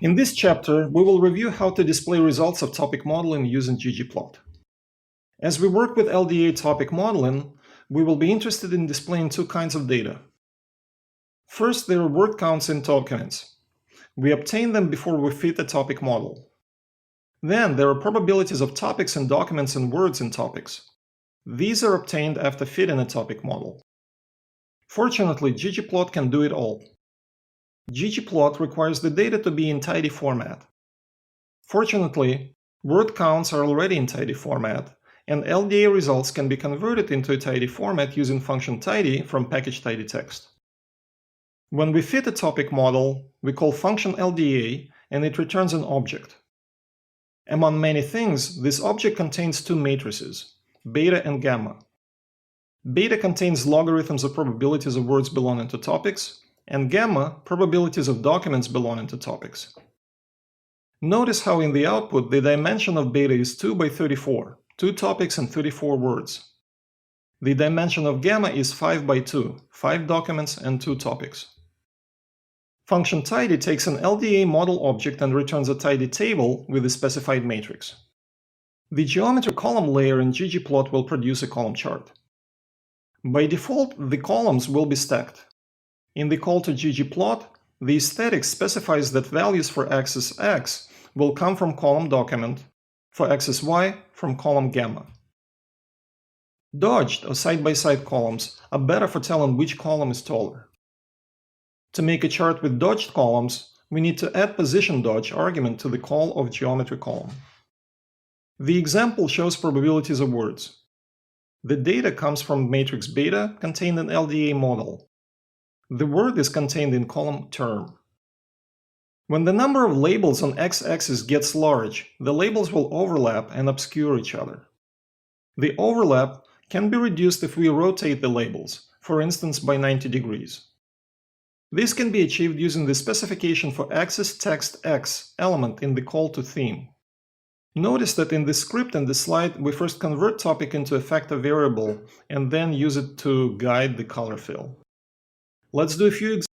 In this chapter, we will review how to display results of topic modeling using ggplot. As we work with LDA topic modeling, we will be interested in displaying two kinds of data. First, there are word counts in documents. We obtain them before we fit a topic model. Then there are probabilities of topics in documents and words in topics. These are obtained after fitting a topic model. Fortunately, ggplot can do it all. ggplot requires the data to be in tidy format. Fortunately, word counts are already in tidy format, and LDA results can be converted into a tidy format using function tidy from package tidytext. When we fit a topic model, we call function LDA and it returns an object. Among many things, this object contains two matrices, beta and gamma. Beta contains logarithms of probabilities of words belonging to topics, and gamma, probabilities of documents belonging to topics. Notice how in the output the dimension of beta is 2 by 34, 2 topics and 34 words. The dimension of gamma is 5 by 2, 5 documents and 2 topics. Function tidy takes an LDA model object and returns a tidy table with a specified matrix. The geometry column layer in ggplot will produce a column chart. By default, the columns will be stacked. In the call to ggplot, the aesthetic specifies that values for axis x will come from column document, for axis y from column gamma. Dodged or side-by-side columns are better for telling which column is taller. To make a chart with dodged columns, we need to add position dodge argument to the call of geometry column. The example shows probabilities of words. The data comes from matrix beta contained in LDA model. The word is contained in column term. When the number of labels on x-axis gets large, the labels will overlap and obscure each other. The overlap can be reduced if we rotate the labels, for instance by 90 degrees. This can be achieved using the specification for axis text x element in the call to theme. Notice that in the script and the slide, we first convert topic into a factor variable and then use it to guide the color fill. Let's do a few examples.